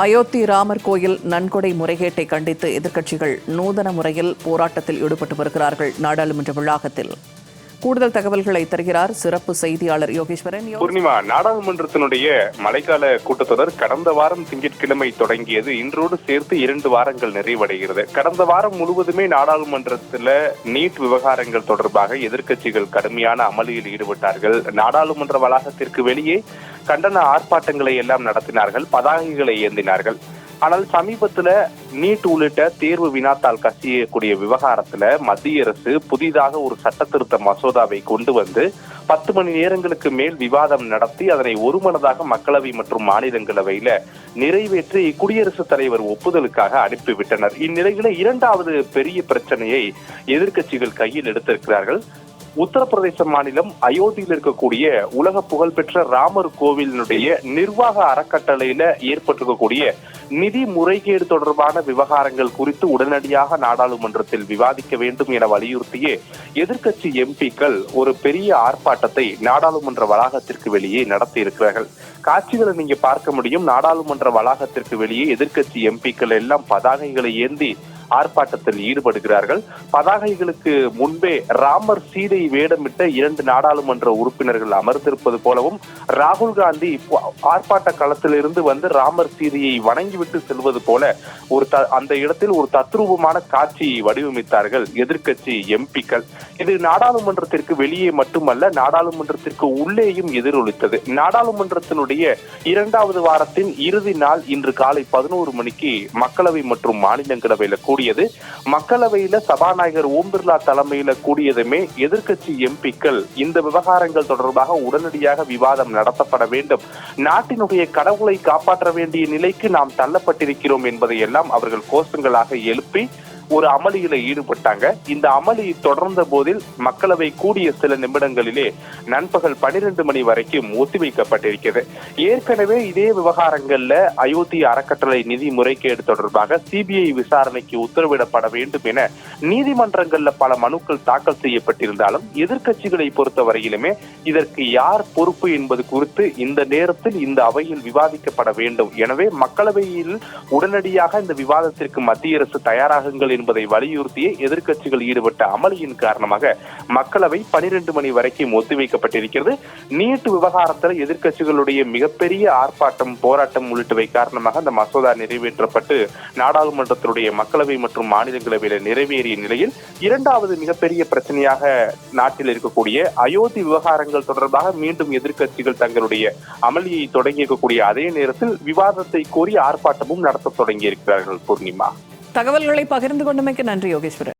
அயோத்தி ராமர் கோயில் நன்கொடை முறைகேட்டை கண்டித்து எதிர்க்கட்சிகள் நூதன முறையில் போராட்டத்தில் ஈடுபட்டு வருகிறார்கள். நாடாளுமன்ற வளாகத்தில் கூடுதல் தகவல்களை தருகிறார் சிறப்பு செய்தியாளர் யோகேஸ்வரன். பூர்ணிமா, நாடாளுமன்றத்தினுடைய மழைக்கால கூட்டத்தொடர் கடந்த வாரம் திங்கட்கிழமை தொடங்கியது. இன்றோடு சேர்த்து 2 வாரங்கள் நிறைவடைகிறது. கடந்த வாரம் முழுவதுமே நாடாளுமன்றத்தில் நீட் விவகாரங்கள் தொடர்பாக எதிர்க்கட்சிகள் கடுமையான அமளியில் ஈடுபட்டார்கள். நாடாளுமன்ற வளாகத்திற்கு வெளியே கண்டன ஆர்ப்பாட்டங்களை எல்லாம் நடத்தினார்கள், பதாகைகளை ஏந்தினார்கள். ஆனால் சமீபத்துல நீட் உள்ளிட்ட தேர்வு வினாத்தாள் கசியக்கூடிய விவகாரத்துல மத்திய அரசு புதிதாக ஒரு சட்ட திருத்த மசோதாவை கொண்டு வந்து 10 மணி நேரங்களுக்கு மேல் விவாதம் நடத்தி அதனை ஒருமனதாக மக்களவை மற்றும் மாநிலங்களவையில நிறைவேற்றி குடியரசுத் தலைவர் ஒப்புதலுக்காக அனுப்பிவிட்டனர். இந்நிலையில 2வது பெரிய பிரச்சனையை எதிர்க்கட்சிகள் கையில் எடுத்திருக்கிறார்கள். உத்தரப்பிரதேச மாநிலம் அயோத்தியில் இருக்கக்கூடிய உலக புகழ்பெற்ற ராமர் கோவிலினுடைய நிர்வாக அறக்கட்டளையில ஏற்பட்டிருக்கக்கூடிய நிதி முறைகேடு தொடர்பான விவகாரங்கள் குறித்து உடனடியாக நாடாளுமன்றத்தில் விவாதிக்க வேண்டும் என வலியுறுத்திய எதிர்க்கட்சி எம்பிக்கள் ஒரு பெரிய ஆர்ப்பாட்டத்தை நாடாளுமன்ற வளாகத்திற்கு வெளியே நடத்தி இருக்கிறார்கள். காட்சிகளை நீங்க பார்க்க முடியும். நாடாளுமன்ற வளாகத்திற்கு வெளியே எதிர்க்கட்சி எம்பிக்கள் எல்லாம் பதாகைகளை ஏந்தி ஆர்ப்பாட்டத்தில் ஈடுபடுகிறார்கள். பதாகைகளுக்கு முன்பே ராமர் சீதை வேடமிட்ட 2 நாடாளுமன்ற உறுப்பினர்கள் அமர்ந்திருப்பது போலவும் ராகுல் காந்தி ஆர்ப்பாட்ட களத்திலிருந்து வந்து ராமர் சீதையை வணங்கிவிட்டு செல்வது போல அந்த இடத்தில் ஒரு தத்ரூபமான காட்சியை வடிவமைத்தார்கள் எதிர்க்கட்சி எம்பிக்கள். இது நாடாளுமன்றத்திற்கு வெளியே மட்டுமல்ல, நாடாளுமன்றத்திற்கு உள்ளேயும் எதிரொலித்தது. நாடாளுமன்றத்தினுடைய 2வது வாரத்தின் இறுதி நாள் இன்று காலை 11 மணிக்கு மக்களவை மற்றும் மாநிலங்களவையில கூடியது. மக்களவையில சபாநாயகர் ஓம் பிர்லா தலைமையில கூடியதுமே எதிர்க்கட்சி எம்பிக்கள் இந்த விவகாரங்கள் தொடர்பாக உடனடியாக விவாதம் நடத்தப்பட வேண்டும், நாட்டினுடைய கடவுளை காப்பாற்ற வேண்டிய நிலைக்கு நாம் தள்ளப்பட்டிருக்கிறோம் என்பதை எல்லாம் அவர்கள் கோஷங்களாக எழுப்பி ஒரு அமளியில ஈடுபட்டாங்க. இந்த அமளி தொடர்ந்த போதில் மக்களவை கூடிய சில நிமிடங்களிலே நண்பகல் 12 மணி வரைக்கும் ஒத்திவைக்கப்பட்டிருக்கிறது. ஏற்கனவே இதே விவகாரங்கள்ல அயோத்தி அறக்கட்டளை நிதி முறைகேடு தொடர்பாக சிபிஐ விசாரணைக்கு உத்தரவிடப்பட வேண்டும் என நீதிமன்றங்கள்ல பல மனுக்கள் தாக்கல் செய்யப்பட்டிருந்தாலும் எதிர்க்கட்சிகளை பொறுத்தவரையிலுமே இதற்கு யார் பொறுப்பு என்பது குறித்து இந்த நேரத்தில் இந்த அவையில் விவாதிக்கப்பட வேண்டும். எனவே மக்களவையில் உடனடியாக இந்த விவாதத்திற்கு மத்திய அரசு தயாராகுங்கள் என்பதை வலியுறுத்திய எதிர்க்கட்சிகள் ஈடுபட்ட அமளியின் காரணமாக மக்களவை 12 மணி வரைக்கும் ஒத்திவைக்கப்பட்டிருக்கிறது. நீட் விவகாரத்தில் எதிர்க்கட்சிகளுடைய மிகப்பெரிய ஆர்ப்பாட்டம், போராட்டம் உள்ளிட்டவை காரணமாக அந்த மசோதா நிறைவேற்றப்பட்டு நாடாளுமன்றத்தினுடைய மக்களவை மற்றும் மாநிலங்களவையில நிறைவேறிய நிலையில் 2வது மிகப்பெரிய பிரச்சனையாக நாட்டில் இருக்கக்கூடிய அயோத்தி விவகாரங்கள் தொடர்பாக மீண்டும் எதிர்க்கட்சிகள் தங்களுடைய அமளியை தொடங்கியிருக்கக்கூடிய அதே நேரத்தில் விவாதத்தை கோரி ஆர்ப்பாட்டமும் நடத்த தொடங்கி இருக்கிறார்கள். பூர்ணிமா, தகவல்களை பகிர்ந்து கொண்டமைக்கு நன்றி யோகேஸ்வரன்.